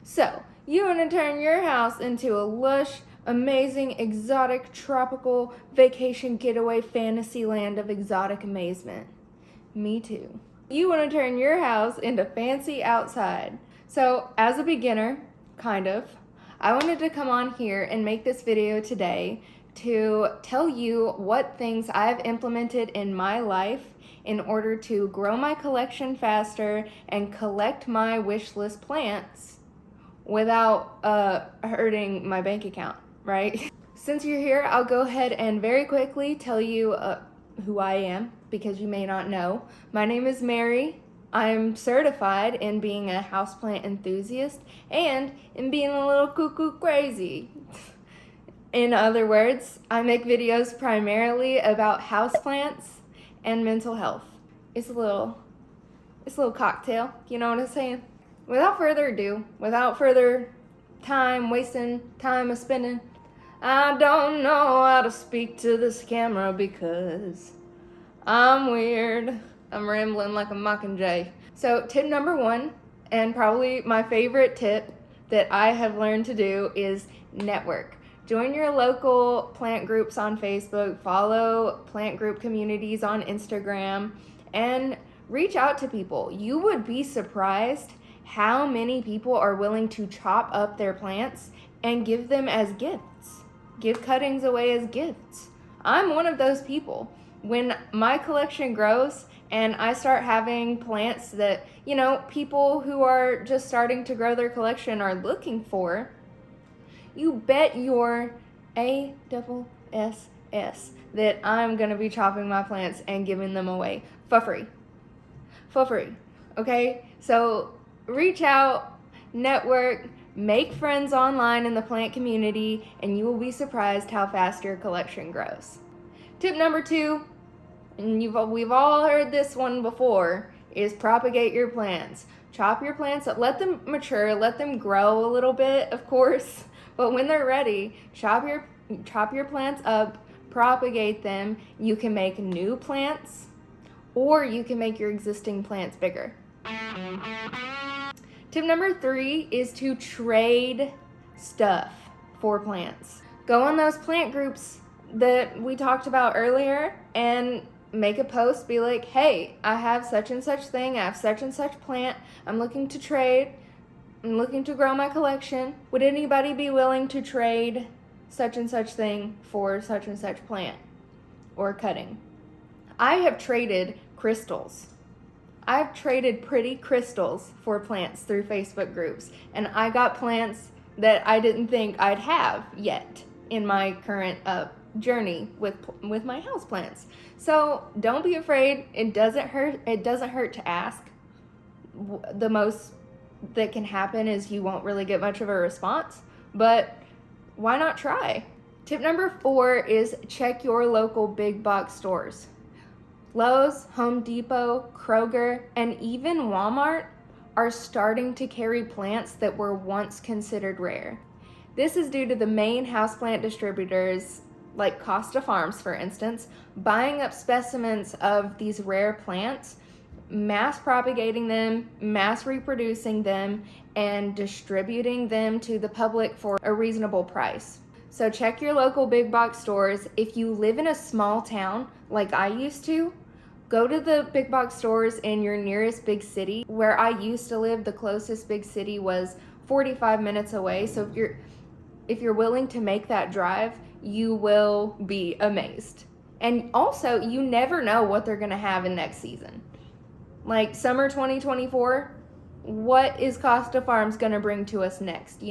So, you want to turn your house into a lush, amazing, exotic, tropical vacation getaway fantasy land of exotic amazement. Me too. You want to turn your house into fancy outside. So, as a beginner, kind of, I wanted to come on here and make this video today to tell you what things I've implemented in my life in order to grow my collection faster and collect my wish list plants without hurting my bank account, right? Since you're here, I'll go ahead and very quickly tell you who I am, because you may not know. My name is Mary. I'm certified in being a houseplant enthusiast and in being a little cuckoo crazy. In other words, I make videos primarily about houseplants and mental health. It's a little cocktail, you know what I'm saying? Without further ado, without further time of spending, I don't know how to speak to this camera because I'm weird. I'm rambling like a mockingjay. So tip number one, and probably my favorite tip that I have learned to do, is network. Join your local plant groups on Facebook, follow plant group communities on Instagram, and reach out to people. You would be surprised how many people are willing to chop up their plants and give them as gifts. Give cuttings away as gifts. I'm one of those people. When my collection grows and I start having plants that, people who are just starting to grow their collection are looking for, you bet your ASS that I'm gonna be chopping my plants and giving them away for free. For free, okay? So reach out, network, make friends online in the plant community, and you will be surprised how fast your collection grows. Tip number two, and we've all heard this one before, is propagate your plants. Chop your plants up, let them mature, let them grow a little bit, of course, but when they're ready, chop your plants up, propagate them. You can make new plants, or you can make your existing plants bigger. Tip number three is to trade stuff for plants. Go on those plant groups that we talked about earlier and make a post, be like, hey, I have such and such thing, I have such and such plant, I'm looking to trade, I'm looking to grow my collection. Would anybody be willing to trade such and such thing for such and such plant or cutting? I have traded crystals. I've traded pretty crystals for plants through Facebook groups, and I got plants that I didn't think I'd have yet in my current journey with my houseplants. So don't be afraid. It doesn't hurt. It doesn't hurt to ask. The most that can happen is you won't really get much of a response, but why not try? Tip number four is check your local big box stores. Lowe's, Home Depot, Kroger, and even Walmart are starting to carry plants that were once considered rare. This is due to the main houseplant distributors, like Costa Farms for instance, buying up specimens of these rare plants, mass propagating them, mass reproducing them, and distributing them to the public for a reasonable price. So check your local big box stores. If you live in a small town like I used to, go to the big box stores in your nearest big city. Where I used to live, the closest big city was 45 minutes away. So if you're willing to make that drive, you will be amazed. And also, you never know what they're gonna have in next season. Like summer 2024, what is Costa Farms gonna bring to us next,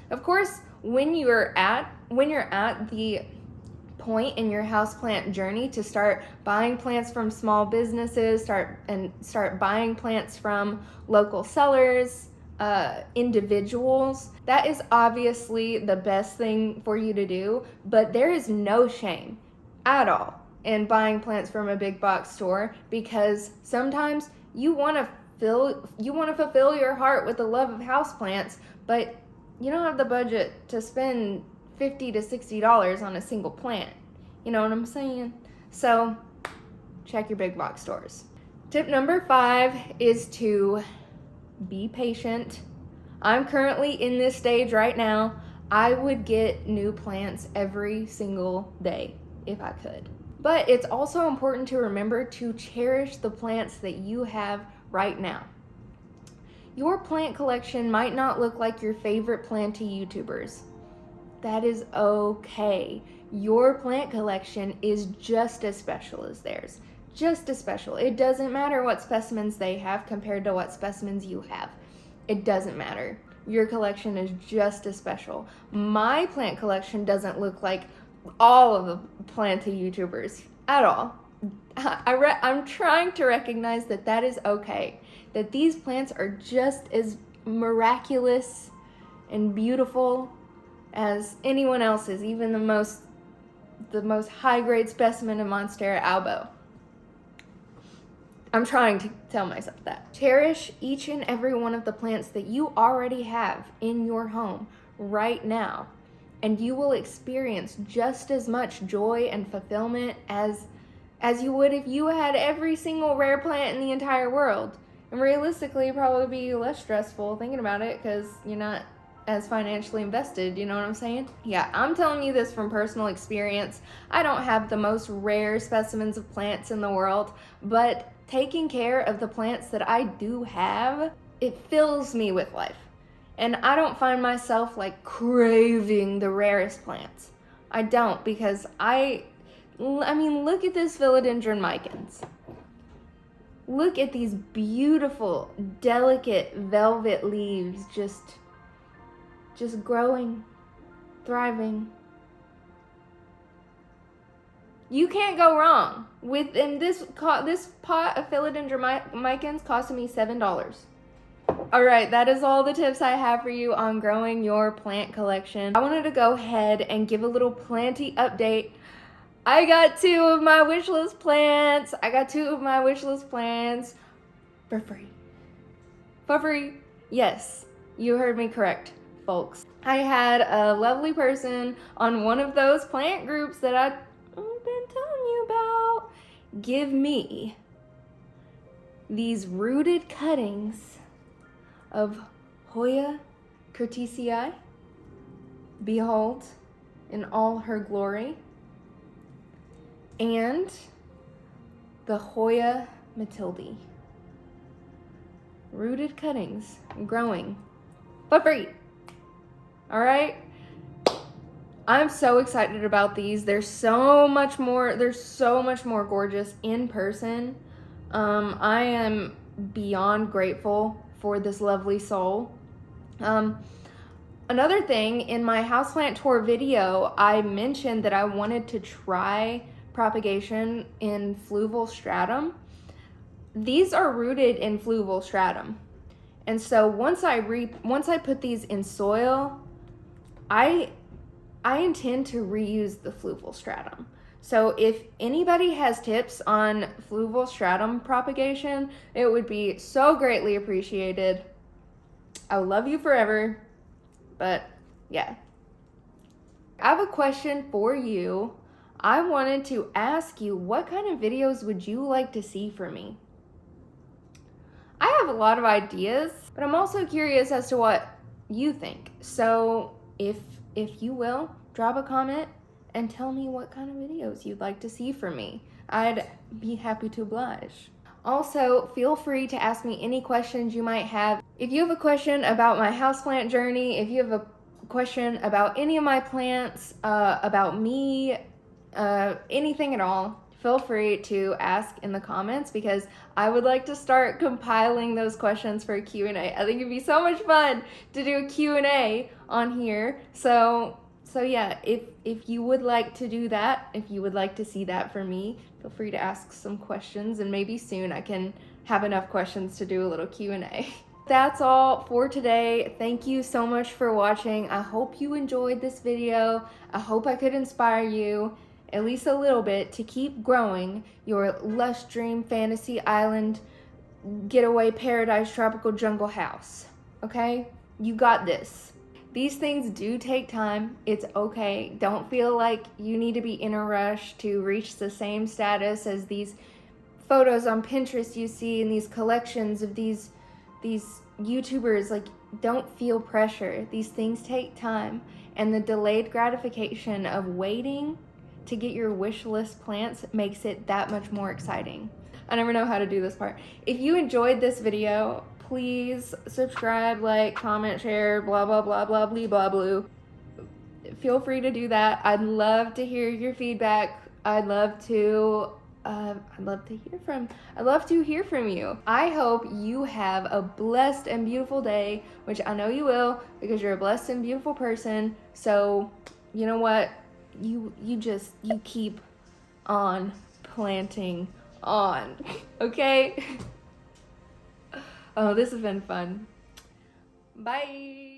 Of course, when you're at the point in your houseplant journey to start buying plants from small businesses, start buying plants from local sellers, individuals, that is obviously the best thing for you to do, but there is no shame at all in buying plants from a big box store, because sometimes you want to fulfill your heart with the love of houseplants, but you don't have the budget to spend $50 to $60 on a single plant. You know what I'm saying? So check your big box stores. Tip number 5 is to be patient. I'm currently in this stage right now. I would get new plants every single day if I could. But it's also important to remember to cherish the plants that you have right now. Your plant collection might not look like your favorite planty YouTubers. That is okay. Your plant collection is just as special as theirs. Just as special. It doesn't matter what specimens they have compared to what specimens you have. It doesn't matter. Your collection is just as special. My plant collection doesn't look like all of the planty YouTubers at all. I'm trying to recognize that that is okay. That these plants are just as miraculous and beautiful as anyone else's, even the most high-grade specimen of Monstera albo. I'm trying to tell myself that. Cherish each and every one of the plants that you already have in your home right now, and you will experience just as much joy and fulfillment as you would if you had every single rare plant in the entire world. And realistically, it'd probably be less stressful thinking about it because you're not as financially invested, you know what I'm saying? Yeah, I'm telling you this from personal experience. I don't have the most rare specimens of plants in the world, but taking care of the plants that I do have, it fills me with life. And I don't find myself like craving the rarest plants. I don't, because I mean, look at this philodendron micans. Look at these beautiful, delicate velvet leaves just growing, thriving. You can't go wrong with, and this pot of philodendron micans costed me $7. All right, that is all the tips I have for you on growing your plant collection. I wanted to go ahead and give a little planty update. I got 2 of my wishlist plants. For free. For free. Yes, you heard me correct, folks. I had a lovely person on one of those plant groups that I've been telling you about give me these rooted cuttings of Hoya curtisii. Behold, in all her glory. And the Hoya matilde. Rooted cuttings growing for free. All right. I'm so excited about these. They're so much more gorgeous in person. I am beyond grateful for this lovely soul. Another thing, in my houseplant tour video, I mentioned that I wanted to try propagation in fluval stratum. These are rooted in fluval stratum. And so once I put these in soil, I intend to reuse the fluval stratum. So if anybody has tips on fluval stratum propagation, it would be so greatly appreciated. I will love you forever. But yeah. I have a question for you. I wanted to ask you, what kind of videos would you like to see from me? I have a lot of ideas, but I'm also curious as to what you think. So if you will, drop a comment and tell me what kind of videos you'd like to see from me. I'd be happy to oblige. Also, feel free to ask me any questions you might have. If you have a question about my houseplant journey, if you have a question about any of my plants, about me, anything at all, feel free to ask in the comments, because I would like to start compiling those questions for a Q&A. I think it'd be so much fun to do a Q&A on here. So yeah, if you would like to do that, if you would like to see that from me, feel free to ask some questions, and maybe soon I can have enough questions to do a little Q&A. That's all for today. Thank you so much for watching. I hope you enjoyed this video. I hope I could inspire you at least a little bit to keep growing your lush dream fantasy island getaway paradise tropical jungle house. Okay? You got this. These things do take time. It's okay. Don't feel like you need to be in a rush to reach the same status as these photos on Pinterest you see in these collections of these YouTubers. Like, don't feel pressure. These things take time, and the delayed gratification of waiting to get your wish list plants makes it that much more exciting. I never know how to do this part. If you enjoyed this video, please subscribe, like, comment, share, blah, blah, blah, blah, blah, blah, blah. Feel free to do that. I'd love to hear your feedback. I'd love to hear from you. I hope you have a blessed and beautiful day, which I know you will because you're a blessed and beautiful person. So, you know what? You keep on planting on. Okay? Oh, this has been fun. Bye.